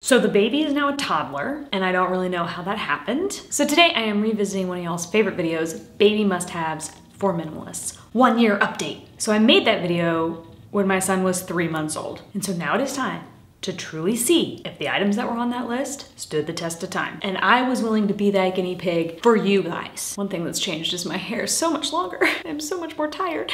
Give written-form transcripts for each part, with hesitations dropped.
So the baby is now a toddler, and I don't really know how that happened. So today I am revisiting one of y'all's favorite videos, baby must-haves for minimalists. 1 year update. So I made that video when my son was 3 months old. And so now it is time to truly see if the items that were on that list stood the test of time. And I was willing to be that guinea pig for you guys. One thing that's changed is my hair is so much longer. I'm so much more tired.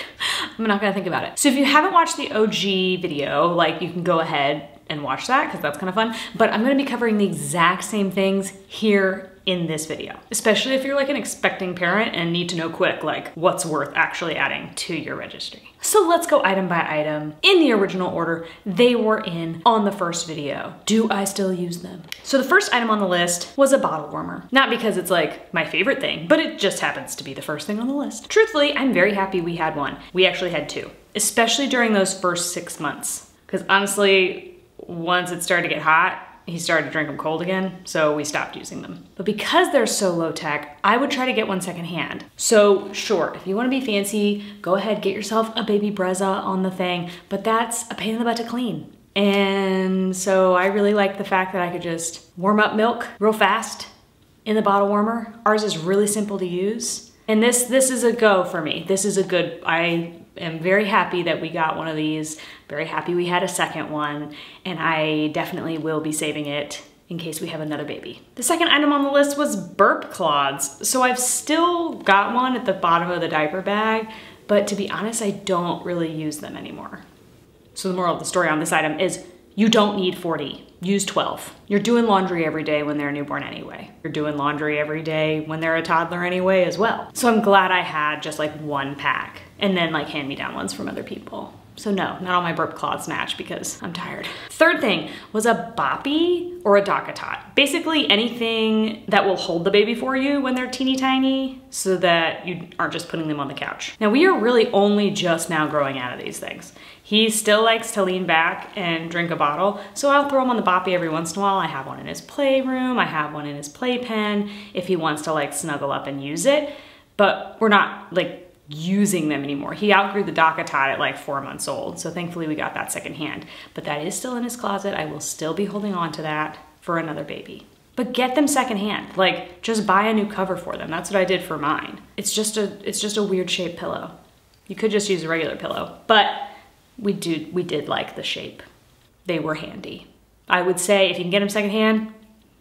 I'm not gonna think about it. So if you haven't watched the OG video, like you can go ahead and watch that because that's kind of fun. But I'm gonna be covering the exact same things here in this video, especially if you're like an expecting parent and need to know quick, like what's worth actually adding to your registry. So let's go item by item in the original order they were in on the first video. Do I still use them? So the first item on the list was a bottle warmer. Not because it's like my favorite thing, but it just happens to be the first thing on the list. Truthfully, I'm very happy we had one. We actually had two, especially during those first 6 months. Because honestly, once it started to get hot, he started to drink them cold again, so we stopped using them. But because they're so low tech, I would try to get one secondhand. So sure, if you wanna be fancy, go ahead, get yourself a baby Brezza on the thing, but that's a pain in the butt to clean. And so I really like the fact that I could just warm up milk real fast in the bottle warmer. Ours is really simple to use. And this is a go for me. This is a good, I am very happy that we got one of these, very happy we had a second one, and I definitely will be saving it in case we have another baby. The second item on the list was Burp Cloths. So I've still got one at the bottom of the diaper bag, but to be honest, I don't really use them anymore. So the moral of the story on this item is you don't need 40, use 12. You're doing laundry every day when they're a newborn anyway. You're doing laundry every day when they're a toddler anyway as well. So I'm glad I had just like one pack and then like hand-me-down ones from other people. So no, not all my Burp Cloths match because I'm tired. Third thing was a Boppy or a DockATot. Basically anything that will hold the baby for you when they're teeny tiny so that you aren't just putting them on the couch. Now we are really only just now growing out of these things. He still likes to lean back and drink a bottle, so I'll throw him on the Boppy every once in a while. I have one in his playroom, I have one in his playpen if he wants to like snuggle up and use it, but we're not like using them anymore. He outgrew the DockATot at like 4 months old, so thankfully we got that secondhand. But that is still in his closet. I will still be holding on to that for another baby. But get them secondhand. Like, just buy a new cover for them. That's what I did for mine. It's just a weird shaped pillow. You could just use a regular pillow, but we did like the shape. They were handy. I would say if you can get them secondhand,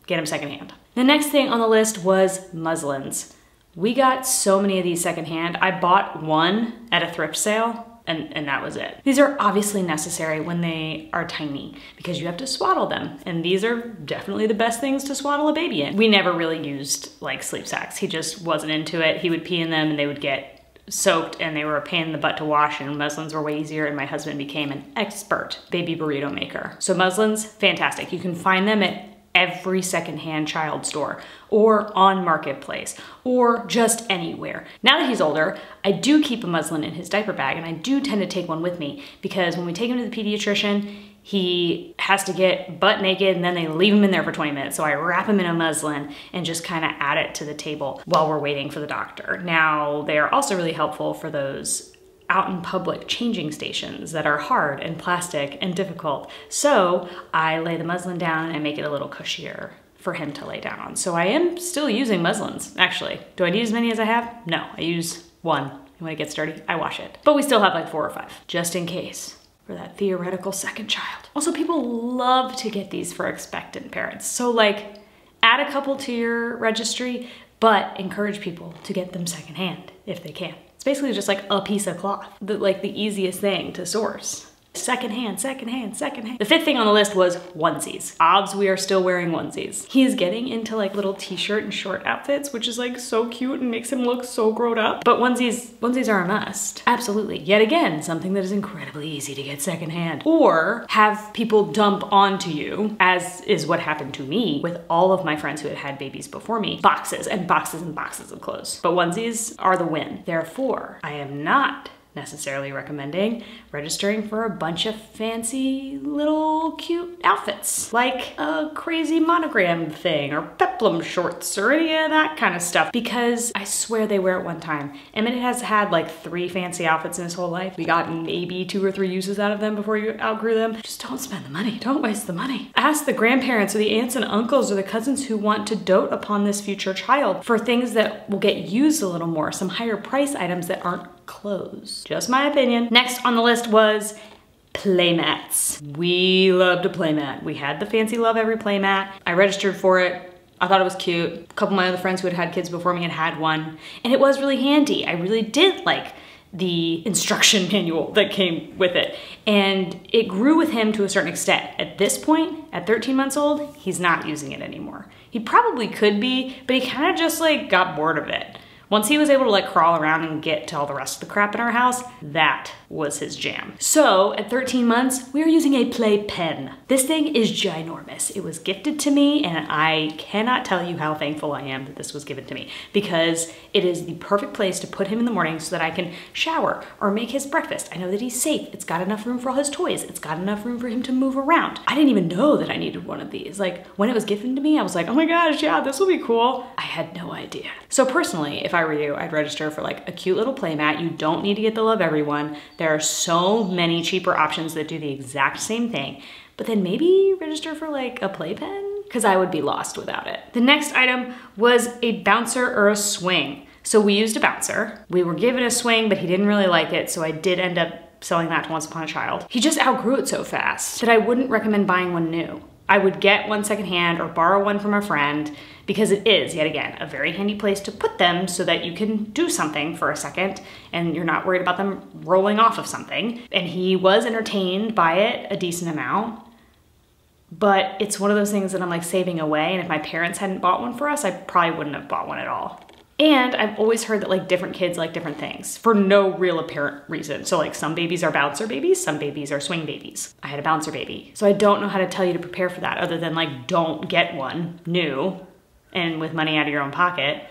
get them secondhand. The next thing on the list was muslins. We got so many of these secondhand. I bought one at a thrift sale and that was it. These are obviously necessary when they are tiny because you have to swaddle them. And these are definitely the best things to swaddle a baby in. We never really used like sleep sacks. He just wasn't into it. He would pee in them and they would get soaked and they were a pain in the butt to wash, and muslins were way easier, and my husband became an expert baby burrito maker. So muslins, fantastic. You can find them at every secondhand child store or on Marketplace or just anywhere. Now that he's older, I do keep a muslin in his diaper bag, and I do tend to take one with me because when we take him to the pediatrician, he has to get butt naked and then they leave him in there for 20 minutes. So I wrap him in a muslin and just kind of add it to the table while we're waiting for the doctor. Now, they are also really helpful for those out in public changing stations that are hard and plastic and difficult. So I lay the muslin down and make it a little cushier for him to lay down on. So I am still using muslins, actually. Do I need as many as I have? No, I use one. And when it gets dirty, I wash it. But we still have like 4 or 5, just in case, for that theoretical second child. Also, people love to get these for expectant parents. So like, add a couple to your registry, but encourage people to get them secondhand if they can. It's basically just like a piece of cloth, like the easiest thing to source. Secondhand, secondhand, secondhand. The fifth thing on the list was onesies. Obs, we are still wearing onesies. He is getting into like little t-shirt and short outfits, which is like so cute and makes him look so grown up. But onesies are a must. Absolutely. Yet again, something that is incredibly easy to get secondhand. Or have people dump onto you, as is what happened to me with all of my friends who had had babies before me. Boxes and boxes and boxes of clothes. But onesies are the win. Therefore, I am not necessarily recommending registering for a bunch of fancy little cute outfits, like a crazy monogram thing or peplum shorts or any of that kind of stuff, because I swear they wear it one time. Emmett has had like 3 fancy outfits in his whole life. We got maybe 2 or 3 uses out of them before you outgrew them. Just don't spend the money, don't waste the money. Ask the grandparents or the aunts and uncles or the cousins who want to dote upon this future child for things that will get used a little more, some higher price items that aren't clothes. Just my opinion. Next on the list was playmats. We loved a playmat. We had the fancy Love Every playmat. I registered for it. I thought it was cute. A couple of my other friends who had had kids before me had one, and it was really handy. I really did like the instruction manual that came with it. And it grew with him to a certain extent. At this point, at 13 months old, he's not using it anymore. He probably could be, but he kind of just like got bored of it. Once he was able to like crawl around and get to all the rest of the crap in our house, that was his jam. So at 13 months, we were using a play pen. This thing is ginormous. It was gifted to me, and I cannot tell you how thankful I am that this was given to me, because it is the perfect place to put him in the morning so that I can shower or make his breakfast. I know that he's safe. It's got enough room for all his toys. It's got enough room for him to move around. I didn't even know that I needed one of these. Like when it was given to me, I was like, oh my gosh, yeah, this will be cool. I had no idea. So personally, if I were you, I'd register for like a cute little playmat. You don't need to get the Love Every one. There are so many cheaper options that do the exact same thing. But then maybe register for like a playpen, because I would be lost without it. The next item was a bouncer or a swing. So we used a bouncer. We were given a swing, but he didn't really like it, so I did end up selling that to Once Upon a Child. He just outgrew it so fast that I wouldn't recommend buying one new. I would get one secondhand or borrow one from a friend, because it is, yet again, a very handy place to put them so that you can do something for a second and you're not worried about them rolling off of something. And he was entertained by it a decent amount, but it's one of those things that I'm like saving away, and if my parents hadn't bought one for us, I probably wouldn't have bought one at all. And I've always heard that like different kids like different things for no real apparent reason. So like some babies are bouncer babies, some babies are swing babies. I had a bouncer baby. So I don't know how to tell you to prepare for that, other than like don't get one new and with money out of your own pocket,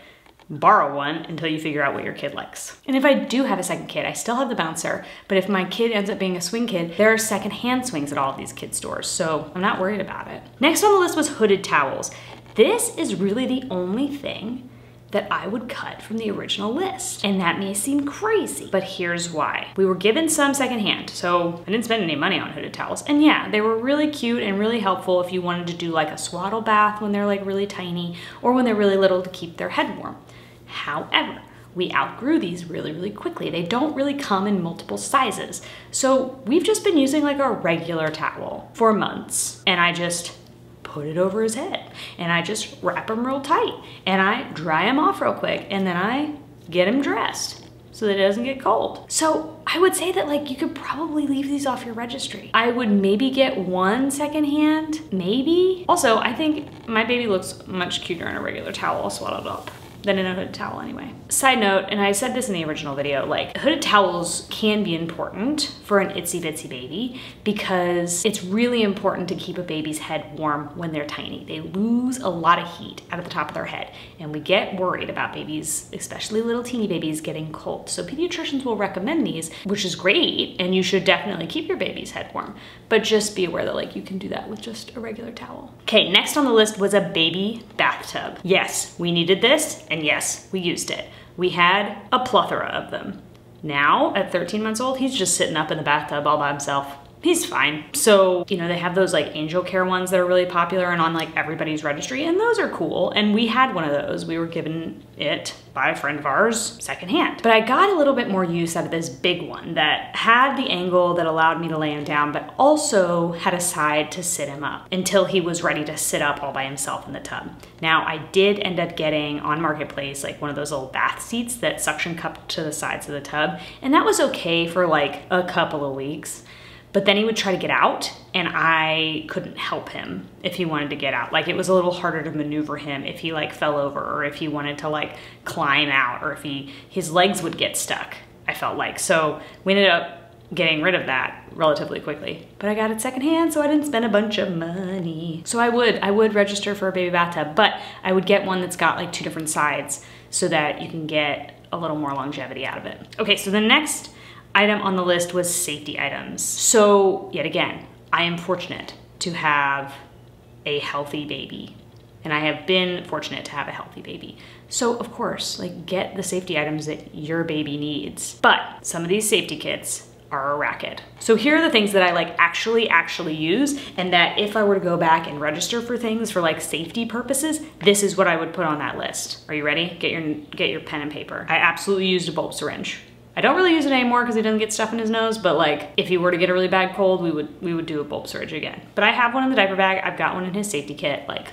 borrow one until you figure out what your kid likes. And if I do have a second kid, I still have the bouncer, but if my kid ends up being a swing kid, there are secondhand swings at all of these kids stores, so I'm not worried about it. Next on the list was hooded towels. This is really the only thing that I would cut from the original list. And that may seem crazy, but here's why. We were given some secondhand, so I didn't spend any money on hooded towels. And yeah, they were really cute and really helpful if you wanted to do like a swaddle bath when they're like really tiny, or when they're really little to keep their head warm. However, we outgrew these really, really quickly. They don't really come in multiple sizes. So we've just been using like a regular towel for months, and I just put it over his head and I just wrap him real tight and I dry him off real quick, and then I get him dressed so that it doesn't get cold. So I would say that like you could probably leave these off your registry. I would maybe get one secondhand, maybe. Also, I think my baby looks much cuter in a regular towel swaddled up than in a hooded towel anyway. Side note, and I said this in the original video, like hooded towels can be important for an itsy bitsy baby because it's really important to keep a baby's head warm when they're tiny. They lose a lot of heat out of the top of their head, and we get worried about babies, especially little teeny babies, getting cold. So pediatricians will recommend these, which is great, and you should definitely keep your baby's head warm, but just be aware that like you can do that with just a regular towel. Okay, next on the list was a baby bathtub. Yes, we needed this, and yes, we used it. We had a plethora of them. Now, at 13 months old, he's just sitting up in the bathtub all by himself. He's fine. So, you know, they have those like angel care ones that are really popular and on like everybody's registry, and those are cool. And we had one of those. We were given it by a friend of ours secondhand. But I got a little bit more use out of this big one that had the angle that allowed me to lay him down, but also had a side to sit him up until he was ready to sit up all by himself in the tub. Now, I did end up getting on Marketplace like one of those little bath seats that suction cupped to the sides of the tub, and that was okay for like a couple of weeks. But then he would try to get out, and I couldn't help him if he wanted to get out. Like it was a little harder to maneuver him if he like fell over, or if he wanted to like climb out, or if his legs would get stuck, I felt like. So we ended up getting rid of that relatively quickly. But I got it secondhand, so I didn't spend a bunch of money. So I would register for a baby bathtub, but I would get one that's got like 2 different sides so that you can get a little more longevity out of it. Okay, so the next item on the list was safety items. So yet again, I am fortunate to have a healthy baby. And I have been fortunate to have a healthy baby. So of course, like, get the safety items that your baby needs. But some of these safety kits are a racket. So here are the things that I like actually use, and that if I were to go back and register for things for like safety purposes, this is what I would put on that list. Are you ready? Get your pen and paper. I absolutely used a bulb syringe. I don't really use it anymore because he doesn't get stuff in his nose, but like if he were to get a really bad cold, we would do a bulb syringe again. But I have one in the diaper bag. I've got one in his safety kit, like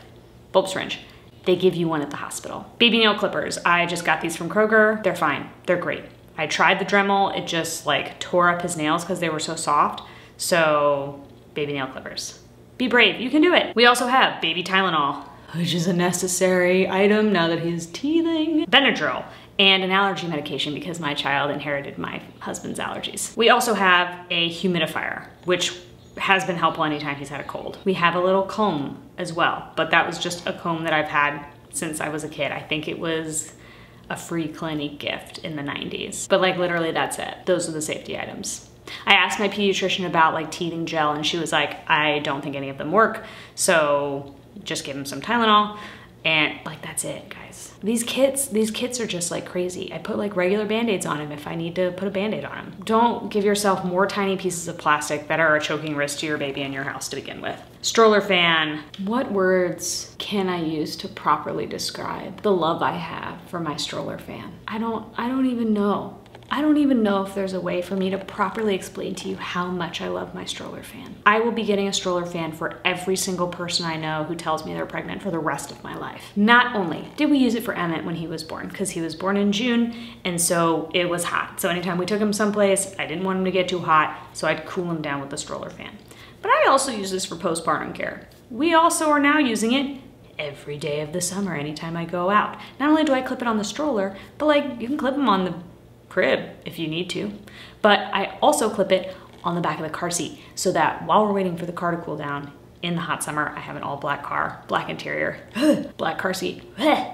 bulb syringe. They give you one at the hospital. Baby nail clippers. I just got these from Kroger. They're fine. They're great. I tried the Dremel. It just like tore up his nails because they were so soft. So baby nail clippers. Be brave. You can do it. We also have baby Tylenol, which is a necessary item now that he's teething. Benadryl and an allergy medication because my child inherited my husband's allergies. We also have a humidifier, which has been helpful anytime he's had a cold. We have a little comb as well, but that was just a comb that I've had since I was a kid. I think it was a free Clinique gift in the 90s. But like literally that's it. Those are the safety items. I asked my pediatrician about like teething gel and she was like, I don't think any of them work. So just give him some Tylenol and like, that's it, guys. These kits are just like crazy. I put like regular Band-Aids on him if I need to put a Band-Aid on him. Don't give yourself more tiny pieces of plastic that are a choking risk to your baby in your house to begin with. Stroller fan. What words can I use to properly describe the love I have for my stroller fan? I don't even know. I don't even know if there's a way for me to properly explain to you how much I love my stroller fan. I will be getting a stroller fan for every single person I know who tells me they're pregnant for the rest of my life. Not only did we use it for Emmett when he was born, because he was born in June, and so it was hot. So anytime we took him someplace, I didn't want him to get too hot, so I'd cool him down with the stroller fan. But I also use this for postpartum care. We also are now using it every day of the summer, anytime I go out. Not only do I clip it on the stroller, but like you can clip them on the crib if you need to, but I also clip it on the back of the car seat so that while we're waiting for the car to cool down in the hot summer, I have an all black car, black interior, black car seat.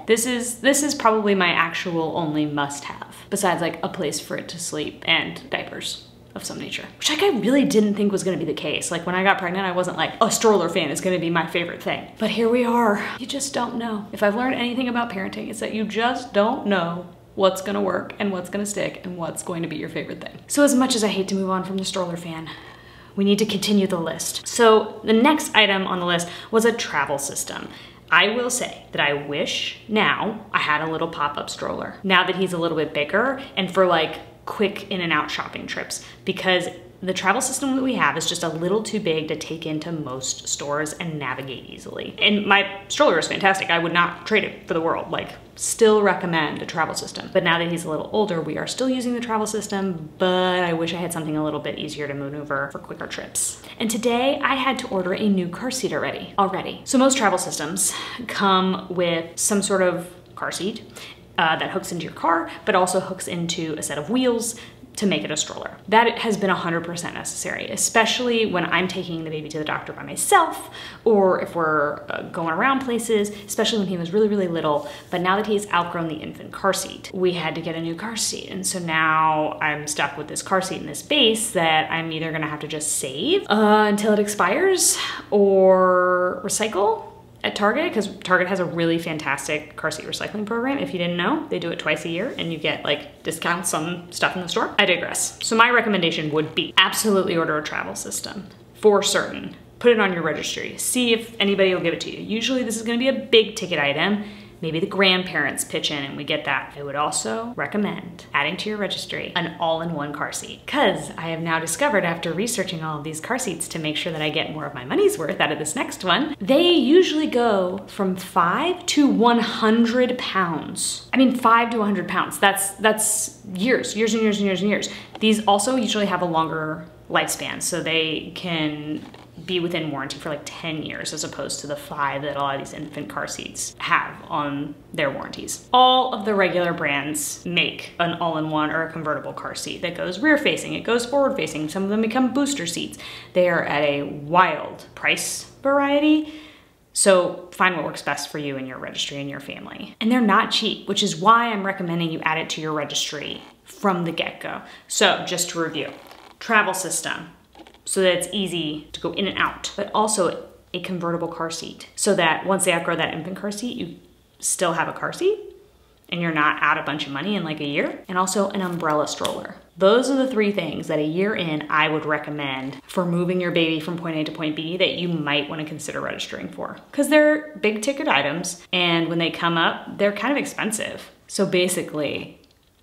This is probably my actual only must have, besides like a place for it to sleep and diapers of some nature, which like I really didn't think was gonna be the case. Like when I got pregnant, I wasn't like, a stroller fan is gonna be my favorite thing. But here we are. You just don't know. If I've learned anything about parenting, it's that you just don't know what's gonna work and what's gonna stick and what's going to be your favorite thing. So as much as I hate to move on from the stroller fan, we need to continue the list. So the next item on the list was a travel system. I will say that I wish now I had a little pop-up stroller, now that he's a little bit bigger and for like quick in and out shopping trips, because the travel system that we have is just a little too big to take into most stores and navigate easily. And my stroller is fantastic. I would not trade it for the world. Like, still recommend a travel system. But now that he's a little older, we are still using the travel system, but I wish I had something a little bit easier to maneuver for quicker trips. And today I had to order a new car seat already. So most travel systems come with some sort of car seat that hooks into your car, but also hooks into a set of wheels to make it a stroller. That has been 100% necessary, especially when I'm taking the baby to the doctor by myself, or if we're going around places, especially when he was really, really little. But now that he's outgrown the infant car seat, we had to get a new car seat. And so now I'm stuck with this car seat in this base that I'm either gonna have to just save until it expires or recycle at Target, because Target has a really fantastic car seat recycling program. If you didn't know, they do it twice a year and you get like discounts on stuff in the store. I digress. So my recommendation would be absolutely order a travel system for certain. Put it on your registry. See if anybody will give it to you. Usually this is gonna be a big ticket item. Maybe the grandparents pitch in and we get that. I would also recommend adding to your registry an all-in-one car seat, because I have now discovered after researching all of these car seats to make sure that I get more of my money's worth out of this next one, they usually go from 5 to 100 pounds. I mean, 5 to 100 pounds. That's years and years and years and years. These also usually have a longer lifespan, so they can be within warranty for like 10 years as opposed to the 5 that a lot of these infant car seats have on their warranties. All of the regular brands make an all-in-one or a convertible car seat that goes rear facing, it goes forward facing, some of them become booster seats. They are at a wild price variety. So find what works best for you and your registry and your family. And they're not cheap, which is why I'm recommending you add it to your registry from the get-go. So just to review, travel system, so that it's easy to go in and out, but also a convertible car seat, so that once they outgrow that infant car seat, you still have a car seat and you're not out a bunch of money in like a year. And also an umbrella stroller. Those are the 3 things that a year in I would recommend for moving your baby from point A to point B that you might want to consider registering for. Because they're big ticket items, and when they come up, they're kind of expensive. So basically,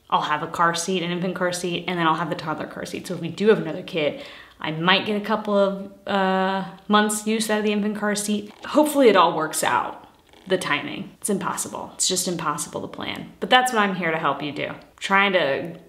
I'll have a car seat, an infant car seat, and then I'll have the toddler car seat. So if we do have another kid, I might get a couple of months use out of the infant car seat. Hopefully it all works out. The timing, it's impossible. It's just impossible to plan. But that's what I'm here to help you do. Trying to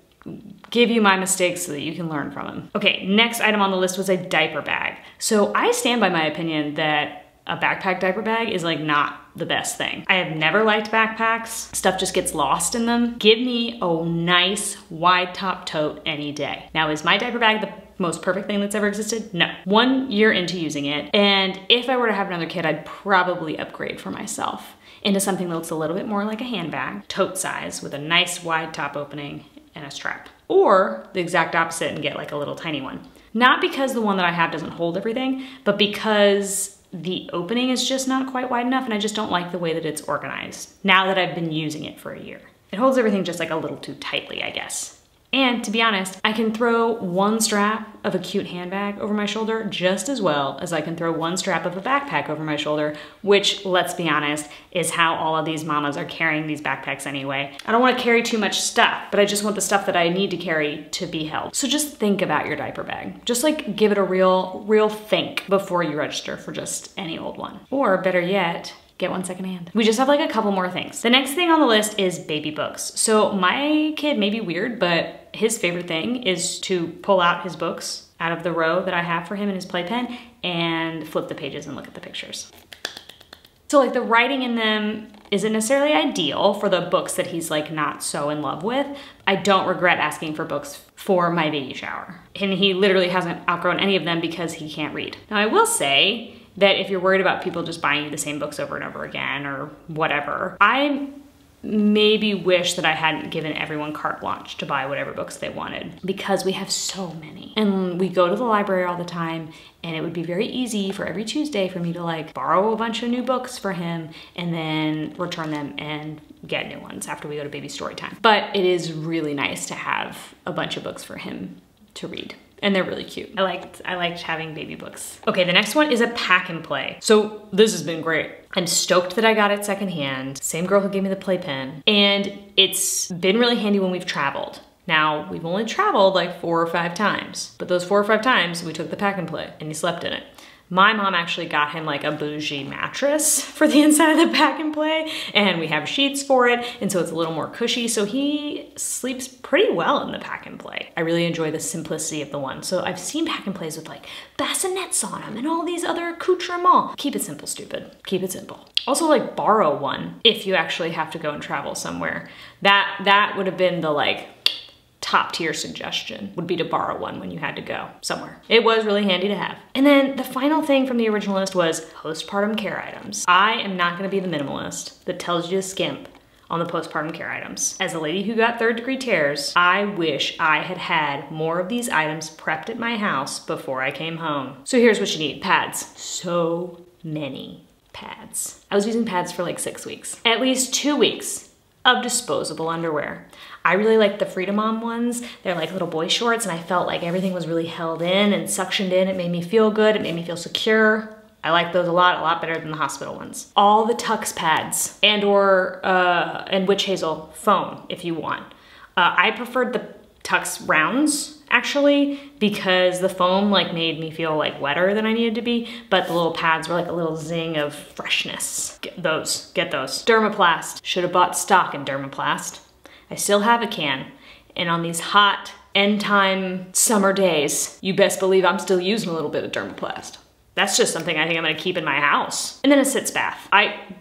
give you my mistakes so that you can learn from them. Okay, next item on the list was a diaper bag. So I stand by my opinion that a backpack diaper bag is like not the best thing. I have never liked backpacks. Stuff just gets lost in them. Give me a nice wide top tote any day. Now, is my diaper bag the most perfect thing that's ever existed? No. 1 year into using it, and if I were to have another kid, I'd probably upgrade for myself into something that looks a little bit more like a handbag, tote size, with a nice wide top opening and a strap. Or the exact opposite and get like a little tiny one. Not because the one that I have doesn't hold everything, but because the opening is just not quite wide enough, and I just don't like the way that it's organized now that I've been using it for a year. It holds everything just like a little too tightly, I guess. And to be honest, I can throw one strap of a cute handbag over my shoulder just as well as I can throw one strap of a backpack over my shoulder, which, let's be honest, is how all of these mamas are carrying these backpacks anyway. I don't want to carry too much stuff, but I just want the stuff that I need to carry to be held. So just think about your diaper bag. Just like give it a real think before you register for just any old one. Or better yet, get one secondhand. We just have like a couple more things. The next thing on the list is baby books. So my kid may be weird, but his favorite thing is to pull out his books out of the row that I have for him in his playpen and flip the pages and look at the pictures. So like the writing in them isn't necessarily ideal for the books that he's like not so in love with. I don't regret asking for books for my baby shower. And he literally hasn't outgrown any of them because he can't read. Now I will say that if you're worried about people just buying you the same books over and over again or whatever, I maybe wish that I hadn't given everyone carte blanche to buy whatever books they wanted, because we have so many. And we go to the library all the time, and it would be very easy for every Tuesday for me to like borrow a bunch of new books for him and then return them and get new ones after we go to baby story time. But it is really nice to have a bunch of books for him to read. And they're really cute. I liked having baby books. Okay, the next one is a pack and play. So this has been great. I'm stoked that I got it secondhand. Same girl who gave me the playpen. And it's been really handy when we've traveled. Now, we've only traveled like 4 or 5 times, but those 4 or 5 times we took the pack and play and he slept in it. My mom actually got him like a bougie mattress for the inside of the pack and play, and we have sheets for it, and so it's a little more cushy, so he sleeps pretty well in the pack and play. I really enjoy the simplicity of the one. So I've seen pack and plays with like bassinets on them and all these other accoutrements. Keep it simple, stupid. Keep it simple. Also like borrow one if you actually have to go and travel somewhere. That would have been the like top tier suggestion, would be to borrow one when you had to go somewhere. It was really handy to have. And then the final thing from the original list was postpartum care items. I am not gonna be the minimalist that tells you to skimp on the postpartum care items. As a lady who got 3rd-degree tears, I wish I had had more of these items prepped at my house before I came home. So here's what you need. Pads. So many pads. I was using pads for like 6 weeks. At least 2 weeks of disposable underwear. I really like the Freedom Mom ones. They're like little boy shorts, and I felt like everything was really held in and suctioned in. It made me feel good. It made me feel secure. I like those a lot better than the hospital ones. All the Tux pads and witch hazel foam if you want. I preferred the Tux rounds actually, because the foam like made me feel like wetter than I needed to be, but the little pads were like a little zing of freshness. Get those. Dermaplast. Should have bought stock in Dermaplast. I still have a can, and on these hot end time summer days, you best believe I'm still using a little bit of Dermaplast. That's just something I think I'm gonna keep in my house. And then a sitz bath.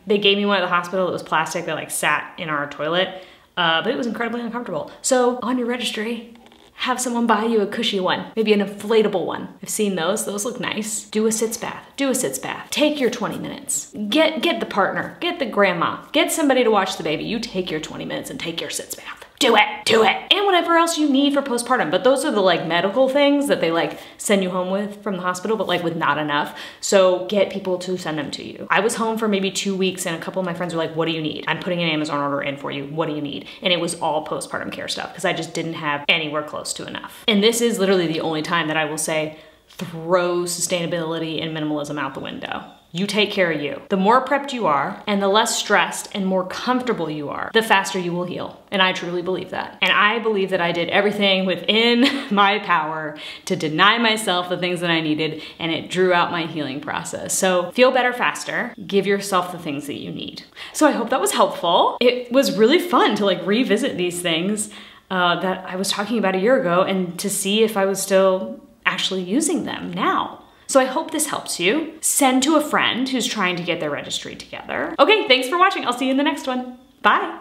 They gave me one at the hospital that was plastic that like sat in our toilet, but it was incredibly uncomfortable. So on your registry, have someone buy you a cushy one, maybe an inflatable one. I've seen those look nice. Do a sitz bath, Take your 20 minutes. Get the partner, get the grandma, get somebody to watch the baby. You take your 20 minutes and take your sitz bath. do it, do it. And whatever else you need for postpartum. But those are the like medical things that they like send you home with from the hospital, but like with not enough. So get people to send them to you. I was home for maybe 2 weeks and a couple of my friends were like, what do you need? I'm putting an Amazon order in for you. What do you need? And it was all postpartum care stuff because I just didn't have anywhere close to enough. And this is literally the only time that I will say, throw sustainability and minimalism out the window. You take care of you. The more prepped you are and the less stressed and more comfortable you are, the faster you will heal. And I truly believe that. And I believe that I did everything within my power to deny myself the things that I needed, and it drew out my healing process. So feel better faster, give yourself the things that you need. So I hope that was helpful. It was really fun to like revisit these things that I was talking about a year ago and to see if I was still actually using them now. So I hope this helps you. Send to a friend who's trying to get their registry together. Okay, thanks for watching. I'll see you in the next one. Bye.